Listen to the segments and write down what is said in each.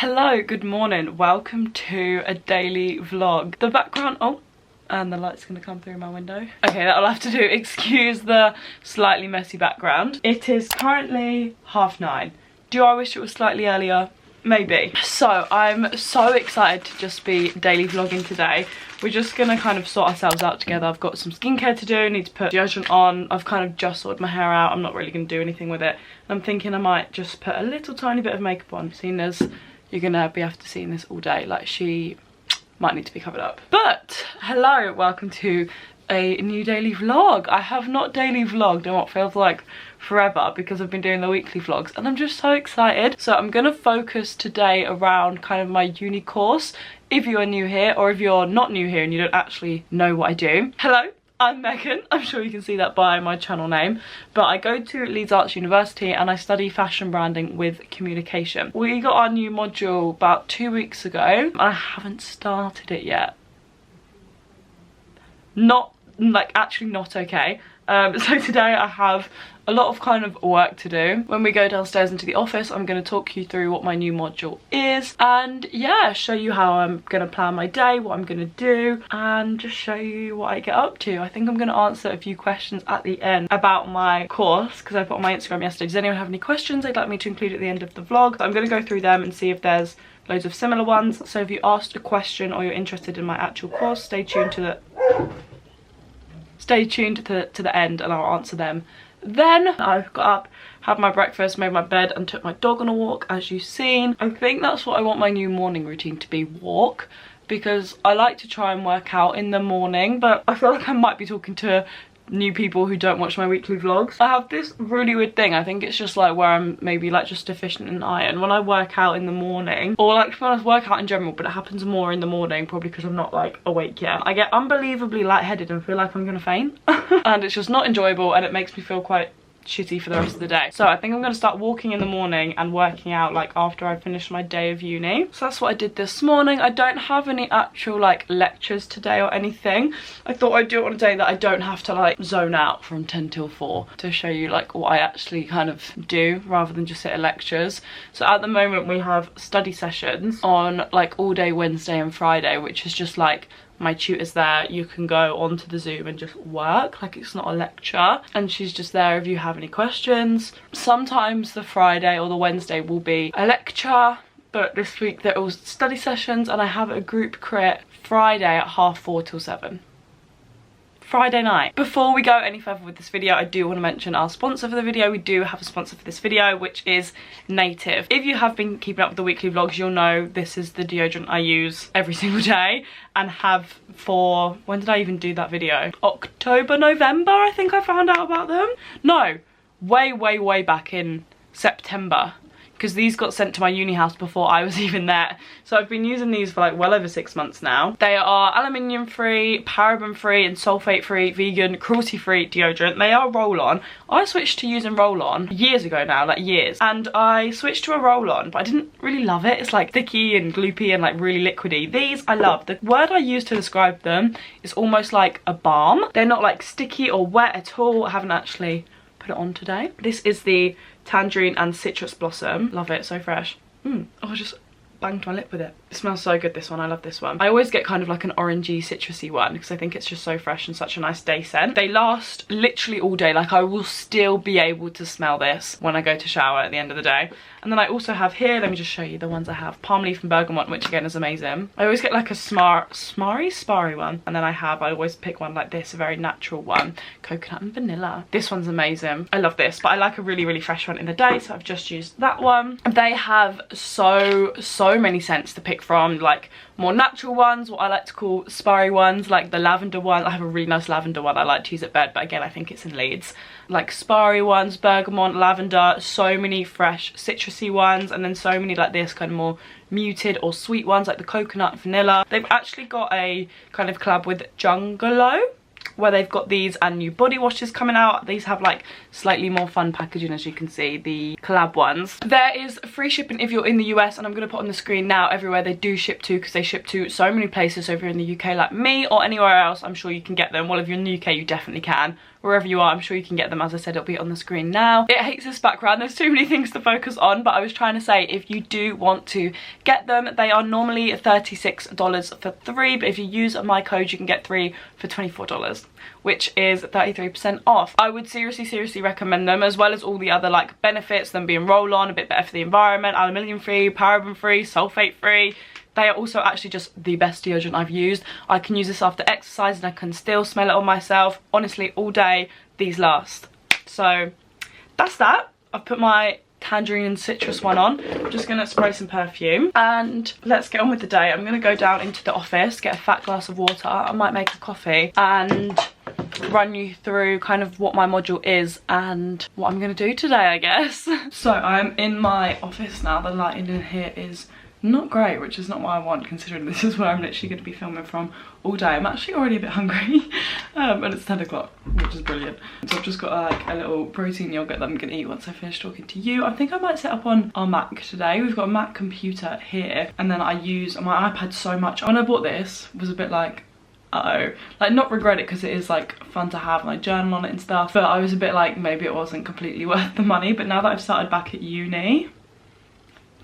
Hello, good morning. Welcome to a daily vlog. The background, and the light's gonna come through my window. Okay, that'll have to do. Excuse the slightly messy background. It is currently 9:30. Do I wish it was slightly earlier? Maybe. So I'm so excited to just be daily vlogging today. We're just gonna kind of sort ourselves out together. I've got some skincare to do, need to put deodorant on. I've kind of just sorted my hair out. I'm not really gonna do anything with it. I'm thinking I might just put a little tiny bit of makeup on, seeing as you're gonna be after seeing this all day. Like, she might need to be covered up. But hello, welcome to a new daily vlog. I have not daily vlogged in what feels like forever because I've been doing the weekly vlogs and I'm just so excited. So I'm gonna focus today around kind of my uni course. If you are new here, or if you're not new here and you don't actually know what I do, hello, I'm Megan. I'm sure you can see that by my channel name, but I go to Leeds Arts University and I study fashion branding with communication. We got our new module about 2 weeks ago. I haven't started it yet. Actually not okay. So today I have a lot of kind of work to do. When we go downstairs into the office, I'm going to talk you through what my new module is and yeah, show you how I'm going to plan my day, what I'm going to do, and just show you what I get up to. I think I'm going to answer a few questions at the end about my course because I put on my Instagram yesterday. Does anyone have any questions they'd like me to include at the end of the vlog? So I'm going to go through them and see if there's loads of similar ones. So if you asked a question or you're interested in my actual course, stay tuned to the end and I'll answer them. Then I got up, had my breakfast, made my bed and took my dog on a walk, as you've seen. I think that's what I want my new morning routine to be, walk, because I like to try and work out in the morning, but I feel like I might be talking to new people who don't watch my weekly vlogs. I have this really weird thing. I think it's just like where I'm maybe like just deficient in iron. When I work out in the morning, or like when I work out in general, but it happens more in the morning, probably because I'm not like awake yet, I get unbelievably lightheaded and feel like I'm gonna faint. And it's just not enjoyable and it makes me feel quite shitty for the rest of the day. So I think I'm going to start walking in the morning and working out like after I finish my day of uni. So that's what I did this morning. I don't have any actual like lectures today or anything. I thought I'd do it on a day that I don't have to like zone out from 10 till 4 to show you like what I actually kind of do rather than just sit at lectures. So at the moment we have study sessions on like all day Wednesday and Friday, which is just like my tutor's there, you can go onto the Zoom and just work, like it's not a lecture, and she's just there if you have any questions. Sometimes the Friday or the Wednesday will be a lecture, but this week they're all study sessions and I have a group crit Friday at 4:30 till 7. Friday night. Before we go any further with this video, I do want to mention our sponsor for the video. We do have a sponsor for this video, which is Native. If you have been keeping up with the weekly vlogs, you'll know this is the deodorant I use every single day and have for, when did I even do that video? October, November, I think I found out about them. No, way back in September, because these got sent to my uni house before I was even there. So I've been using these for like well over 6 months now. They are aluminium free, paraben free and sulfate free, vegan, cruelty free deodorant. They are roll-on. I switched to using roll-on years ago now, like years. And I switched to a roll-on, but I didn't really love it. It's like sticky and gloopy and like really liquidy. These I love. The word I use to describe them is almost like a balm. They're not like sticky or wet at all. I haven't actually put it on today. This is the tangerine and citrus blossom. Love it, so fresh. Oh, I just banged my lip with it. It smells so good, this one. I love this one. I always get kind of like an orangey citrusy one because I think it's just so fresh and such a nice day scent. They last literally all day. Like I will still be able to smell this when I go to shower at the end of the day. And then I also have here, let me just show you the ones I have. Palm leaf and bergamot, which again is amazing. I always get like a sparry one. And then I always pick one like this, a very natural one. Coconut and vanilla. This one's amazing. I love this, but I like a really fresh one in the day, so I've just used that one. They have so many scents to pick from, like more natural ones, what I like to call sparry ones, like the lavender one. I have a really nice lavender one I like to use at bed, but again I think it's in Leeds. Like sparry ones, bergamot, lavender, so many fresh citrusy ones, and then so many like this kind of more muted or sweet ones like the coconut and vanilla. They've actually got a kind of collab with Jungalow where they've got these and new body washes coming out. These have like slightly more fun packaging, as you can see, the collab ones. There is free shipping if you're in the US, and I'm going to put on the screen now everywhere they do ship to, because they ship to so many places. So if you're in the UK like me or anywhere else, I'm sure you can get them. Well, if you're in the UK, you definitely can. wherever you are, I'm sure you can get them. As I said, it'll be on the screen now. It hates this background, there's too many things to focus on, but I was trying to say, if you do want to get them, they are normally $36 for 3, but if you use my code, you can get 3 for $24, which is 33% off. I would seriously recommend them, as well as all the other like benefits, them being roll-on, a bit better for the environment, aluminium free, paraben free, sulfate free. They are also actually just the best deodorant I've used. I can use this after exercise and I can still smell it on myself. Honestly, all day, these last. So that's that. I've put my tangerine and citrus one on. I'm just gonna spray some perfume and let's get on with the day. I'm gonna go down into the office, get a fat glass of water. I might make a coffee and run you through kind of what my module is and what I'm gonna do today, I guess. So I'm in my office now. The lighting in here is not great, which is not what I want, considering this is where I'm literally going to be filming from all day. I'm actually already a bit hungry, and it's 10 o'clock, which is brilliant. So I've just got like a little protein yogurt that I'm going to eat once I finish talking to you. I think I might set up on our Mac today. We've got a Mac computer here, and then I use my iPad so much. When I bought this, was a bit like, uh-oh, like not regret it, because it is like fun to have and I journal on it and stuff, but I was a bit like, maybe it wasn't completely worth the money. But now that I've started back at uni,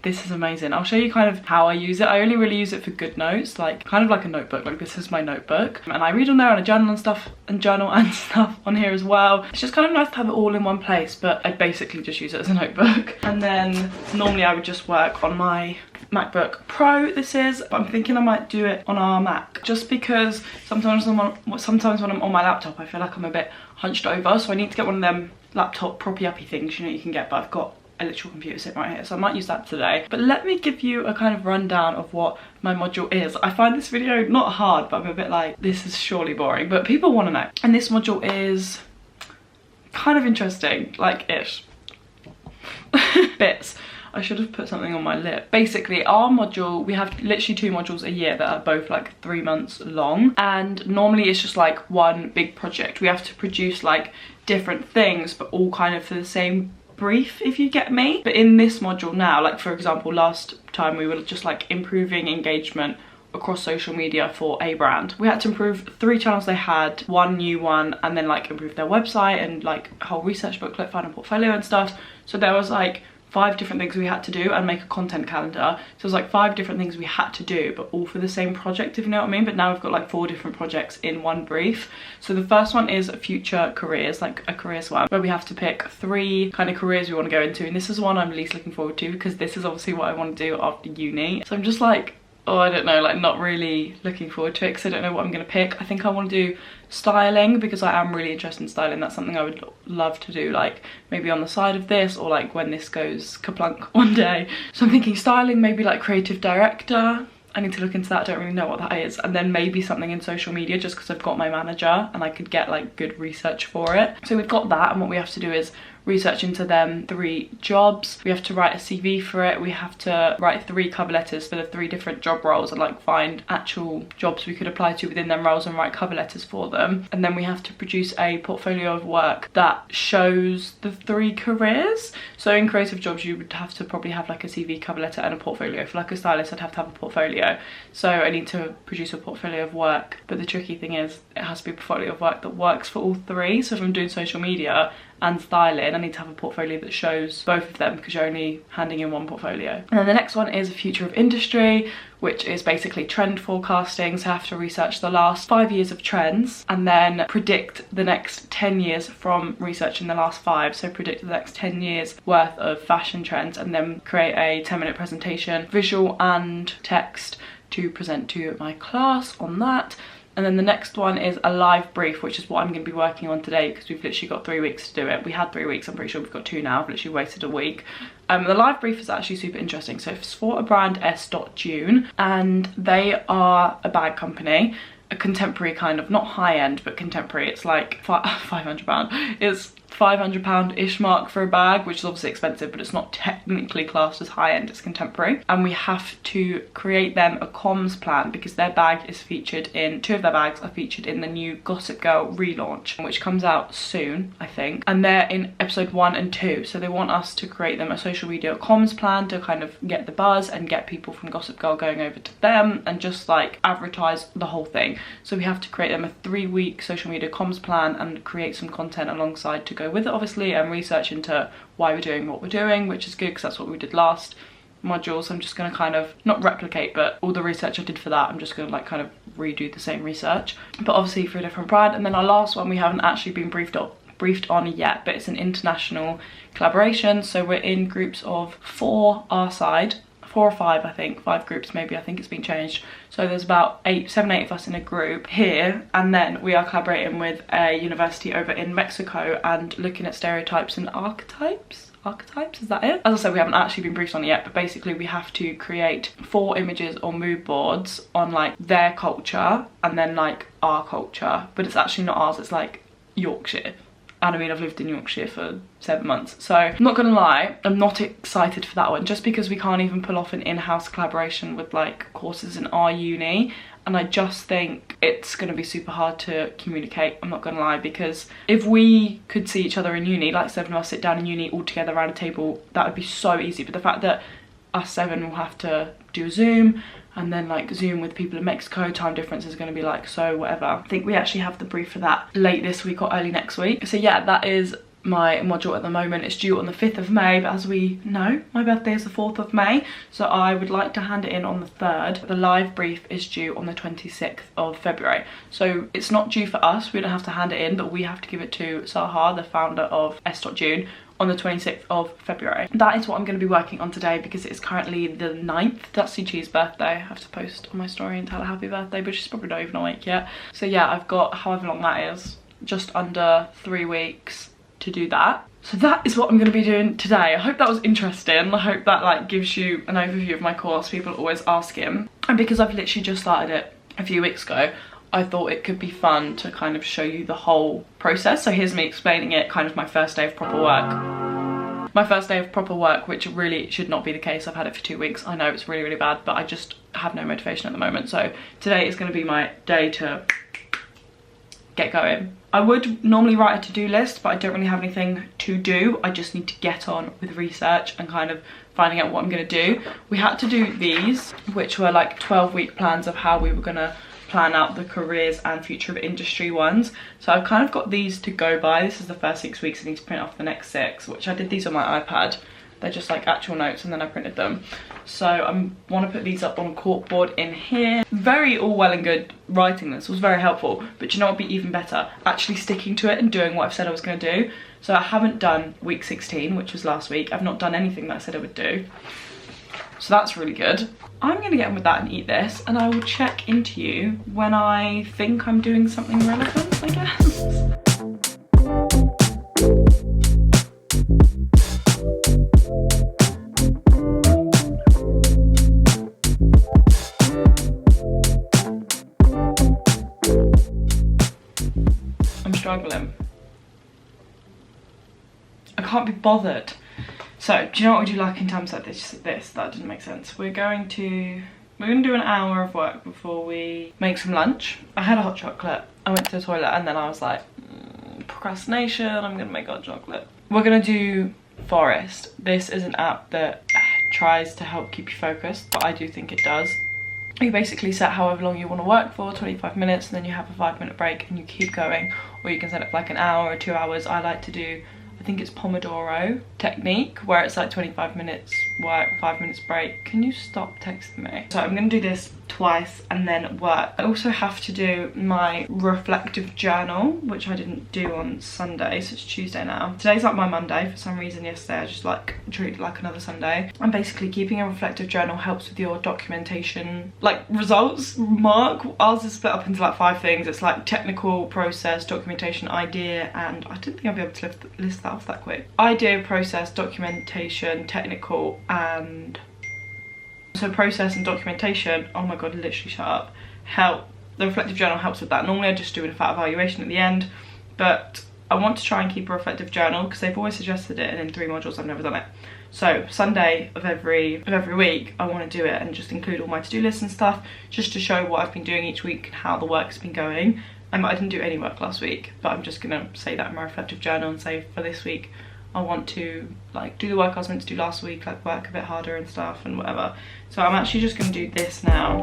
this is amazing. I'll show you kind of how I use it. I only really use it for good notes, like kind of like a notebook. Like this is my notebook, and I read on there and I journal and stuff on here as well. It's just kind of nice to have it all in one place, but I basically just use it as a notebook. And then normally I would just work on my MacBook Pro, this is, but I'm thinking I might do it on our Mac, just because sometimes when I'm on my laptop I feel like I'm a bit hunched over, so I need to get one of them laptop proppy uppy things, you know, you can get, but I've got a literal computer sitting right here, so I might use that today. But let me give you a kind of rundown of what my module is. I find this video not hard, but I'm a bit like, this is surely boring, but people want to know. And this module is kind of interesting, like ish. Bits. I should have put something on my lip. Basically, our module, we have literally 2 modules a year that are both like 3 months long, and normally it's just like one big project. We have to produce like different things, but all kind of for the same brief, if you get me. But in this module now, like for example, last time we were just like improving engagement across social media for a brand. We had to improve 3 channels they had, 1 new one, and then like improve their website and like a whole research booklet, find a portfolio and stuff. So there was like 5 different things we had to do, and make a content calendar. So it was like 5 different things we had to do, but all for the same project, if you know what I mean. But now we've got like 4 different projects in one brief. So the first one is future careers, like a careers one, where we have to pick 3 kind of careers we want to go into. And this is one I'm least looking forward to, because this is obviously what I want to do after uni. So I'm just like, oh, I don't know, like not really looking forward to it, because I don't know what I'm going to pick. I think I want to do styling, because I am really interested in styling. That's something I would love to do, like maybe on the side of this, or like when this goes kaplunk one day. So I'm thinking styling, maybe like creative director. I need to look into that, I don't really know what that is. And then maybe something in social media, just because I've got my manager and I could get like good research for it. So we've got that, and what we have to do is research into them 3 jobs. We have to write a CV for it. We have to write 3 cover letters for the 3 different job roles, and like find actual jobs we could apply to within them roles and write cover letters for them. And then we have to produce a portfolio of work that shows the 3 careers. So in creative jobs you would have to probably have like a CV, cover letter and a portfolio. For like a stylist I'd have to have a portfolio. So I need to produce a portfolio of work, but the tricky thing is it has to be a portfolio of work that works for all 3. So if I'm doing social media and styling, I need to have a portfolio that shows both of them, because you're only handing in 1 portfolio. And then the next one is future of industry, which is basically trend forecasting. So I have to research the last 5 years of trends and then predict the next 10 years from researching the last 5. So predict the next 10 years worth of fashion trends, and then create a 10-minute presentation, visual and text, to present to my class on that. And then the next one is a live brief, which is what I'm going to be working on today, because we've literally got 3 weeks to do it. We had 3 weeks, I'm pretty sure we've got 2 now. I've literally waited a week. The live brief is actually super interesting. So it's for a brand, S.June, and they are a bag company, a contemporary kind of, not high end, but contemporary. It's like £500. It's £500-ish mark for a bag, which is obviously expensive, but it's not technically classed as high-end, it's contemporary. And we have to create them a comms plan because their bag is featured in, 2 of their bags are featured in the new Gossip Girl relaunch, which comes out soon, I think. And they're in episode 1 and 2, so they want us to create them a social media comms plan to kind of get the buzz and get people from Gossip Girl going over to them and just like advertise the whole thing. So we have to create them a 3-week social media comms plan and create some content alongside to go with it, obviously, and research into why we're doing what we're doing, which is good because that's what we did last modules. I'm just going to kind of not replicate, but all the research I did for that, I'm just going to like kind of redo the same research, but obviously for a different brand. And then our last one we haven't actually been briefed on yet, but it's an international collaboration, so we're in groups of 4 our side, 4 or 5, I think, 5 groups maybe, I think it's been changed. So there's about 7, 8 of us in a group here, and then we are collaborating with a university over in Mexico and looking at stereotypes and archetypes, is that it? As I said, we haven't actually been briefed on it yet, but basically we have to create 4 images or mood boards on like their culture and then like our culture, but it's actually not ours, it's like Yorkshire. And I mean, I've lived in Yorkshire for 7 months, so I'm not gonna lie, I'm not excited for that one, just because we can't even pull off an in-house collaboration with like courses in our uni, and I just think it's gonna be super hard to communicate, I'm not gonna lie, because if we could see each other in uni, like 7 of us sit down in uni all together around a table, that would be so easy. But the fact that us 7 will have to do a Zoom, and then like Zoom with people in Mexico, time difference is going to be like so whatever. I think we actually have the brief for that late this week or early next week. So yeah, that is my module at the moment. It's due on the 5th of May, but as we know, my birthday is the 4th of May, so I would like to hand it in on the 3rd. The live brief is due on the 26th of February. So it's not due for us, we don't have to hand it in, but we have to give it to Saha, the founder of S.June, on the 26th of February. That is what I'm going to be working on today because it's currently the 9th. That's Chi-Chi's birthday. I have to post on my story and tell her happy birthday, but she's probably not even awake yet. So yeah, I've got however long that is, just under 3 weeks to do that. So that is what I'm going to be doing today. I hope that was interesting. I hope that like gives you an overview of my course. People are always asking, and because I've literally just started it a few weeks ago, I thought it could be fun to kind of show you the whole process. So here's me explaining it, kind of my first day of proper work. My first day of proper work, which really should not be the case. I've had it for 2 weeks. I know it's really, really bad, but I just have no motivation at the moment. So today is going to be my day to get going. I would normally write a to-do list, but I don't really have anything to do. I just need to get on with research and kind of finding out what I'm going to do. We had to do these, which were like 12-week plans of how we were going to plan out the careers and future of industry ones. So I've kind of got these to go by. This is the first 6 weeks. I need to print off the next 6, which I did these on my iPad. They're just like actual notes and then I printed them. So I want to put these up on corkboard in here. Very all well and good writing this, was very helpful, but you know what would be even better? Actually sticking to it and doing what I've said I was going to do. So I haven't done week 16, which was last week. I've not done anything that I said I would do. So that's really good. I'm going to get on with that and eat this, and I will check into you when I think I'm doing something relevant, I guess. I'm struggling. I can't be bothered. So, do you know what we do like in times like this? That didn't make sense. We're going to do an hour of work before we make some lunch. I had a hot chocolate. I went to the toilet and then I was like, procrastination, I'm gonna make hot chocolate. We're gonna do Forest. This is an app that tries to help keep you focused, but I do think it does. You basically set however long you want to work for, 25 minutes, and then you have a 5-minute break and you keep going. Or you can set it for like an hour or 2 hours. I like to do, I think it's Pomodoro technique, where it's like 25 minutes work, 5 minutes break. Can you stop texting me? So I'm gonna do this twice and then work. I also have to do my reflective journal, which I didn't do on Sunday, so it's Tuesday now. Today's like my Monday. For some reason yesterday I just like treated it like another Sunday. And basically keeping a reflective journal helps with your documentation, like results mark. Ours is split up into like 5 things. It's like technical, process, documentation, idea, and I didn't think I'd be able to list that off that quick. Idea, process, documentation, technical, and so process and documentation, oh my god, literally shut up, help. The reflective journal helps with that. Normally I just do a fat evaluation at the end, but I want to try and keep a reflective journal because they've always suggested it, and in 3 modules I've never done it. So Sunday of every week I want to do it and just include all my to-do lists and stuff, just to show what I've been doing each week and how the work's been going. I didn't do any work last week, but I'm just gonna say that in my reflective journal and say for this week I want to like do the work I was meant to do last week, like work a bit harder and stuff and whatever. So I'm actually just gonna do this now.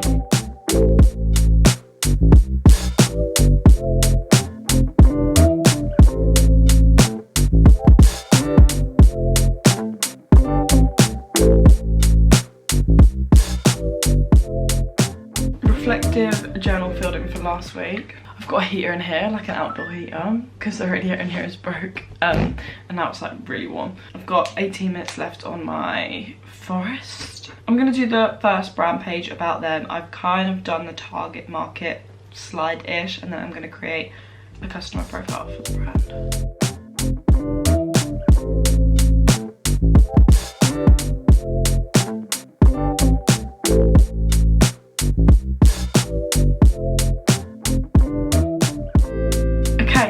Reflective journal filled in for last week. I've got a heater in here, like an outdoor heater, because the radiator in here is broke, and now it's like really warm. I've got 18 minutes left on my forest. I'm gonna do the first brand page about them. I've kind of done the target market slide-ish, and then I'm gonna create a customer profile for the brand.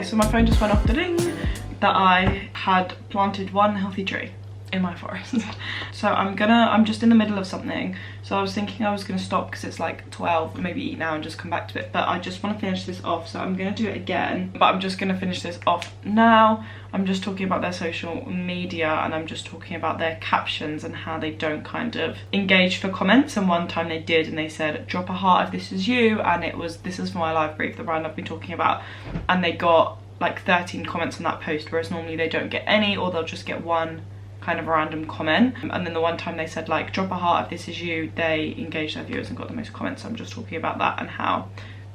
So my phone just went off the ding that I had planted one healthy tree in my forest. So I'm just in the middle of something. So I was thinking I was gonna stop because it's like 12, maybe eat now and just come back to it. But I just want to finish this off, so I'm gonna do it again. But I'm just gonna finish this off now. I'm just talking about their social media, and I'm just talking about their captions and how they don't kind of engage for comments. And one time they did, and they said, drop a heart if this is you, and it was, this is for my life brief, the brand I've been talking about, and they got like 13 comments on that post, whereas normally they don't get any, or they'll just get one kind of random comment. And then the one time they said like drop a heart if this is you, they engaged their viewers and got the most comments. So I'm just talking about that and how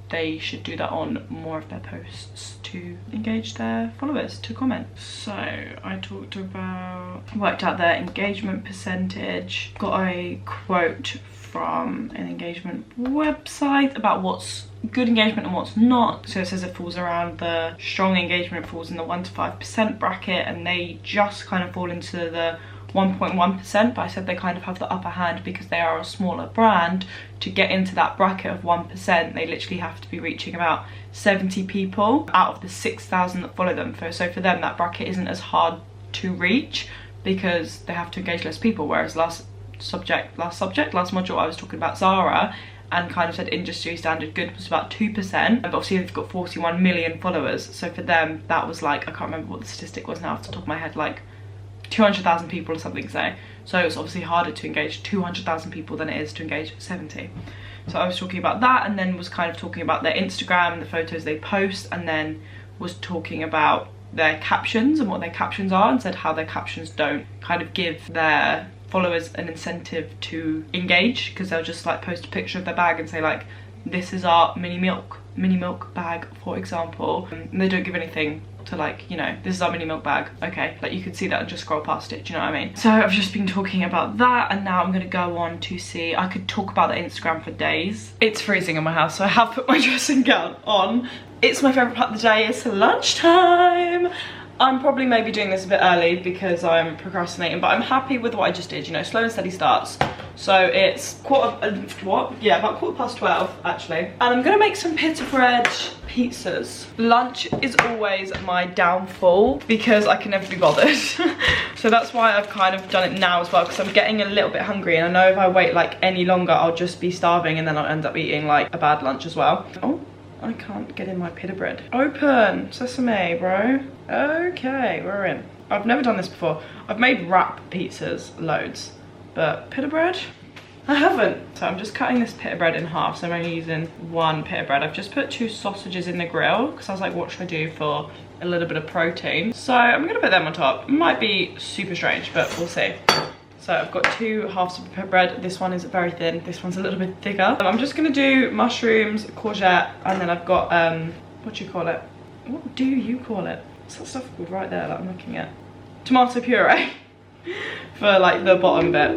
they should do that on more of their posts to engage their followers to comment. So I talked about, worked out their engagement percentage, got a quote from an engagement website about what's good engagement and what's not. So it says it falls around, the strong engagement falls in the 1 to 5% bracket, and they just kind of fall into the 1.1%, but I said they kind of have the upper hand because they are a smaller brand. To get into that bracket of 1%, they literally have to be reaching about 70 people out of the 6,000 that follow them. So for them, that bracket isn't as hard to reach because they have to engage less people, whereas last module I was talking about Zara and kind of said industry standard good was about 2%, but obviously they've got 41 million followers. So for them, that was like, I can't remember what the statistic was now off the top of my head, like 200,000 people or something, say. So it's obviously harder to engage 200,000 people than it is to engage 70. So I was talking about that, and then was kind of talking about their Instagram and the photos they post, and then was talking about their captions and what their captions are, and said how their captions don't kind of give their followers an incentive to engage, because they'll just like post a picture of their bag and say like, this is our mini milk bag, for example, and they don't give anything to like, you know, this is our mini milk bag, okay, like you could see that and just scroll past it, do you know what I mean? So I've just been talking about that, and now I'm gonna go on to see, I could talk about the Instagram for days. It's freezing in my house, so I have put my dressing gown on. It's my favorite part of the day, it's lunchtime. I'm probably maybe doing this a bit early because I'm procrastinating, but I'm happy with what I just did, you know, slow and steady starts. So it's about 12:15 actually. And I'm gonna make some pita bread pizzas. Lunch is always my downfall because I can never be bothered. So that's why I've kind of done it now as well, because I'm getting a little bit hungry, and I know if I wait like any longer, I'll just be starving, and then I'll end up eating like a bad lunch as well. Oh, I can't get in my pita bread. Open, sesame, bro. Okay, we're in. I've never done this before. I've made wrap pizzas loads, but pita bread, I haven't. So I'm just cutting this pita bread in half. So I'm only using one pita bread. I've just put 2 sausages in the grill because I was like, what should I do for a little bit of protein? So I'm gonna put them on top. Might be super strange, but we'll see. So I've got 2 halves of pita bread. This one is very thin, this one's a little bit thicker. I'm just gonna do mushrooms, courgette, and then I've got, what do you call it? What do you call it? What's that stuff called right there that I'm looking at? Tomato puree for like the bottom bit.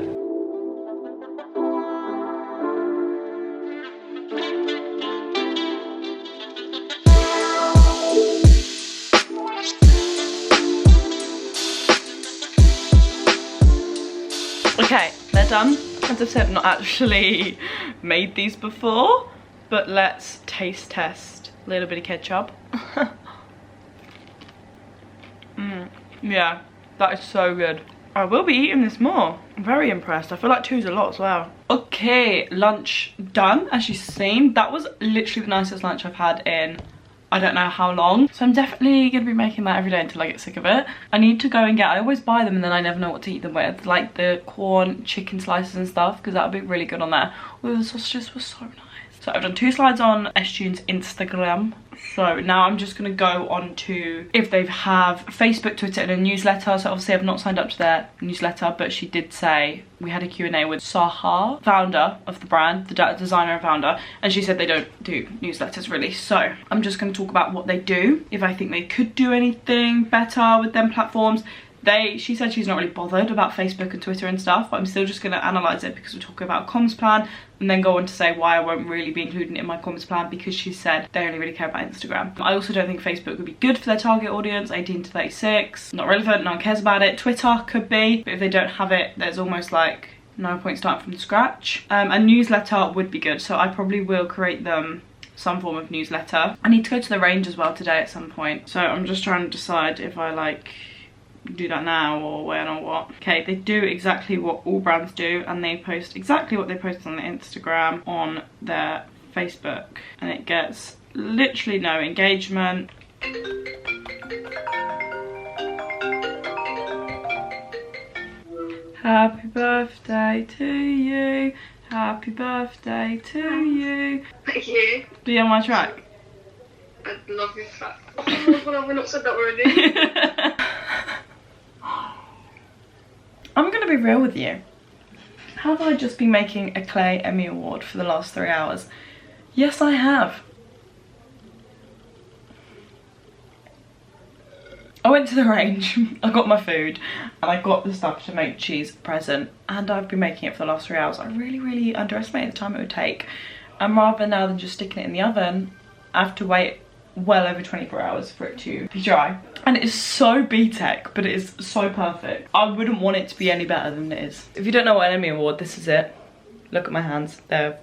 Okay, they're done. As I've said, I've not actually made these before, but let's taste test. A little bit of ketchup. Yeah, that is so good. I will be eating this more. I'm very impressed. I feel like 2's a lot as well. Okay, lunch done, as you've seen. That was literally the nicest lunch I've had in I don't know how long. So I'm definitely gonna be making that every day until I get sick of it. I need to go and get, I always buy them and then I never know what to eat them with. Like the corn, chicken slices and stuff, because that would be really good on there. Although the sausages were so nice. So I've done 2 slides on SJune's Instagram. So now I'm just gonna go on to if they have Facebook, Twitter and a newsletter. So obviously I've not signed up to their newsletter, but she did say, we had a Q&A with Saha, founder of the brand, the designer and founder, and she said they don't do newsletters really. So I'm just gonna talk about what they do, if I think they could do anything better with them platforms. She said she's not really bothered about Facebook and Twitter and stuff, but I'm still just going to analyse it because we're talking about a comms plan, and then go on to say why I won't really be including it in my comms plan, because she said they only really care about Instagram. I also don't think Facebook would be good for their target audience, 18 to 36. Not relevant, no one cares about it. Twitter could be, but if they don't have it, there's almost like no point starting from scratch. A newsletter would be good, so I probably will create them some form of newsletter. I need to go to the range as well today at some point, so I'm just trying to decide if I like do that now or when or what. Okay, they do exactly what all brands do, and they post exactly what they post on their Instagram on their Facebook, and it gets literally no engagement. Happy birthday to you, happy birthday to you. Thank you. Be on my track. I love your track. Oh my god, we've not said that already. I'm gonna be real with you. Have I just been making a Clay Emmy Award for the last 3 hours? Yes, I have. I went to the range, I got my food, and I got the stuff to make cheese present, and I've been making it for the last 3 hours. I really underestimated the time it would take. And rather now than just sticking it in the oven, I have to wait well over 24 hours for it to be dry. And it is so B-Tech, but it is so perfect. I wouldn't want it to be any better than it is. If you don't know what an Emmy Award, this is it. Look at my hands, they've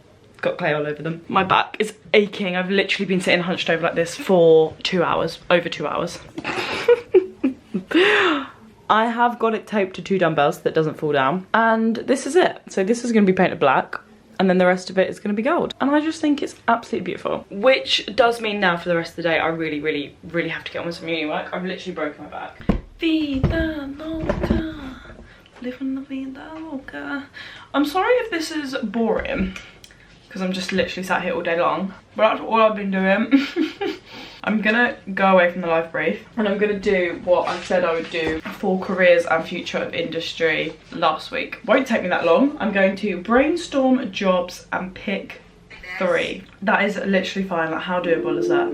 got clay all over them. My back is aching. I've literally been sitting hunched over like this for 2 hours, over 2 hours. I have got it taped to 2 dumbbells so that doesn't fall down. And this is it. So this is gonna be painted black, and then the rest of it is going to be gold. And I just think it's absolutely beautiful. Which does mean now for the rest of the day, I really have to get on with some uni work. I've literally broken my back. Vida loca, living la vida loca. I'm sorry if this is boring, because I'm just literally sat here all day long. But that's all I've been doing. I'm gonna go away from the live brief, and I'm gonna do what I said I would do for careers and future of industry last week. Won't take me that long. I'm going to brainstorm jobs and pick 3. That is literally fine. Like, how doable is that?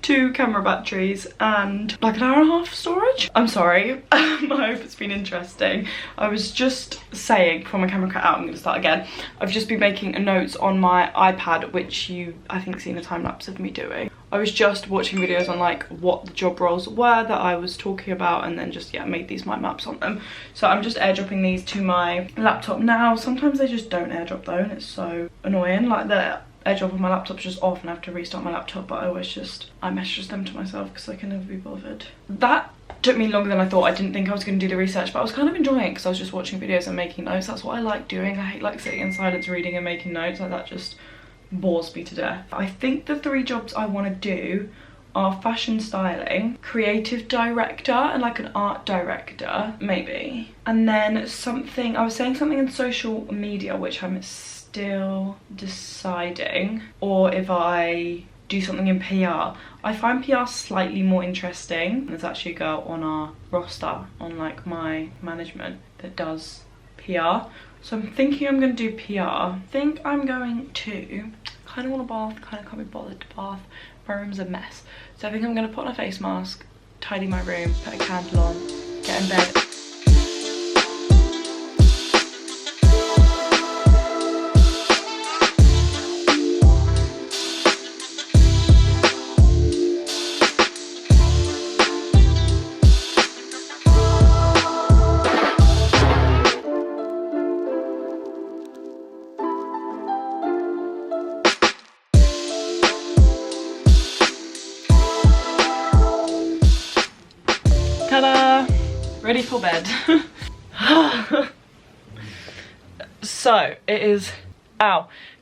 Two camera batteries and like an hour and a half storage. I'm sorry. I hope it's been interesting. I was just saying before my camera cut out, I'm gonna start again. I've just been making notes on my iPad, which you I think seen a time lapse of me doing. I was just watching videos on like what the job roles were that I was talking about, and then just made these mind maps on them. So I'm just airdropping these to my laptop now. Sometimes they just don't airdrop though, and it's so annoying. Like the airdrop on my laptop's just off and I have to restart my laptop, but I message them to myself because I can never be bothered. That took me longer than I thought. I didn't think I was going to do the research, but I was kind of enjoying it because I was just watching videos and making notes. That's what I like doing. I hate like sitting in silence reading and making notes. Like that just bores me to death. I think the 3 jobs I want to do are fashion styling, creative director, and like an art director maybe, and then something, I was saying something in social media, which I'm still deciding, or if I do something in PR. I find PR slightly more interesting. There's actually a girl on our roster on like my management that does PR, so I'm thinking I'm going to do PR. I think I'm going to kind of want a bath, kind of can't be bothered to bath. My room's a mess, so I think I'm going to put on a face mask, tidy my room, put a candle on, get in bed. Ready for bed. So it is,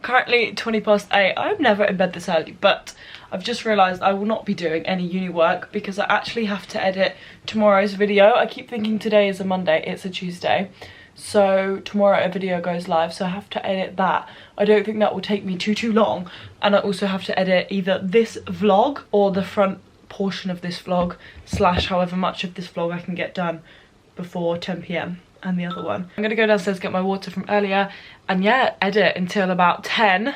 currently 8:20. I'm never in bed this early, but I've just realised I will not be doing any uni work because I actually have to edit tomorrow's video. I keep thinking today is a Monday, it's a Tuesday. So tomorrow a video goes live, so I have to edit that. I don't think that will take me too long. And I also have to edit either this vlog or the front portion of this vlog / however much of this vlog I can get done before 10 PM. And the other one. I'm gonna go downstairs, get my water from earlier, and yeah, edit until about 10.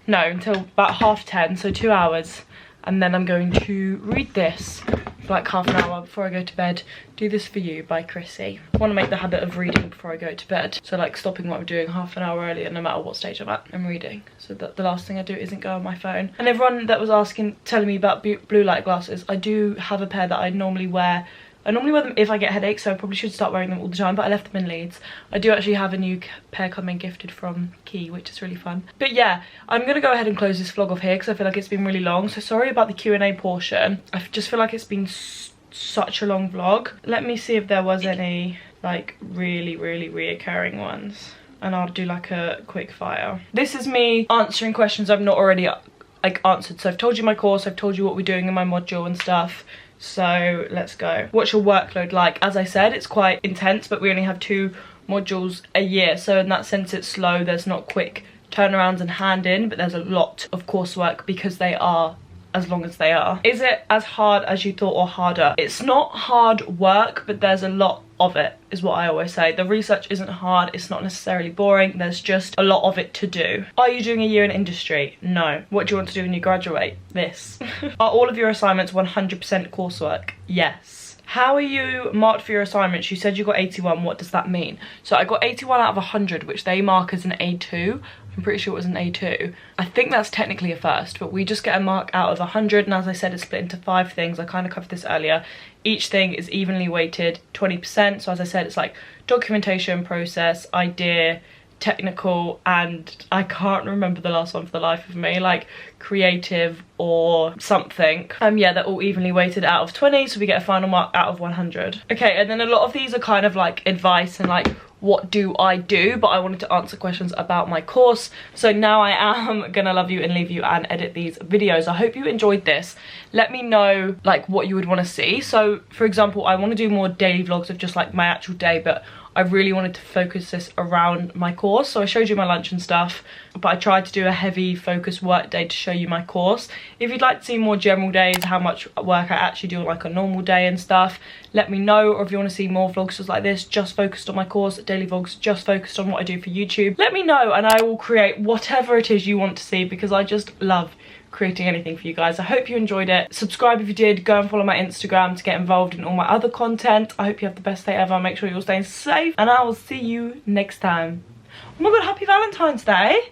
No, until about 10:30, so 2 hours. And then I'm going to read this for like half an hour before I go to bed. Do This For You by Chrissy. I want to make the habit of reading before I go to bed. So like stopping what I'm doing half an hour earlier, no matter what stage I'm at, I'm reading. So that the last thing I do isn't go on my phone. And everyone that was telling me about blue light glasses, I do have a pair that I normally wear. I normally wear them if I get headaches, so I probably should start wearing them all the time, but I left them in Leeds. I do actually have a new pair coming gifted from Key, which is really fun. But yeah, I'm gonna go ahead and close this vlog off here because I feel like it's been really long. So sorry about the Q&A portion. I just feel like it's been such a long vlog. Let me see if there was any like really reoccurring ones, and I'll do like a quick fire. This is me answering questions I've not already like answered. So I've told you my course, I've told you what we're doing in my module and stuff. So let's go. What's your workload like? As I said, it's quite intense, but we only have 2 modules a year. So in that sense, it's slow. There's not quick turnarounds and hand in, but there's a lot of coursework because they are as long as they are. Is it as hard as you thought or harder? It's not hard work, but there's a lot of it, is what I always say. The research isn't hard, it's not necessarily boring, there's just a lot of it to do. Are you doing a year in industry? No. What do you want to do when you graduate? This. Are all of your assignments 100% coursework? Yes. How are you marked for your assignments? You said you got 81, what does that mean? So I got 81 out of 100, which they mark as an A2. I'm pretty sure it was an A2. I think that's technically a first, but we just get a mark out of 100, and as I said, it's split into 5 things. I kind of covered this earlier. Each thing is evenly weighted 20%. So as I said, it's like documentation, process, idea, technical, and I can't remember the last one for the life of me, like creative or something. Yeah, they're all evenly weighted out of 20, so we get a final mark out of 100. Okay, and then a lot of these are kind of like advice and like what do I do, but I wanted to answer questions about my course. So now I am gonna love you and leave you and edit these videos. I hope you enjoyed this. Let me know like what you would want to see. So for example, I want to do more daily vlogs of just like my actual day, but I really wanted to focus this around my course. So I showed you my lunch and stuff, but I tried to do a heavy focus work day to show you my course. If you'd like to see more general days, how much work I actually do on like a normal day and stuff, let me know. Or if you want to see more vlogs just like this, just focused on my course, daily vlogs just focused on what I do for YouTube, let me know and I will create whatever it is you want to see, because I just love creating anything for you guys. I hope you enjoyed it. Subscribe if you did. Go and follow my Instagram to get involved in all my other content. I hope you have the best day ever. Make sure you're staying safe, and I will see you next time. Oh my god, happy Valentine's Day.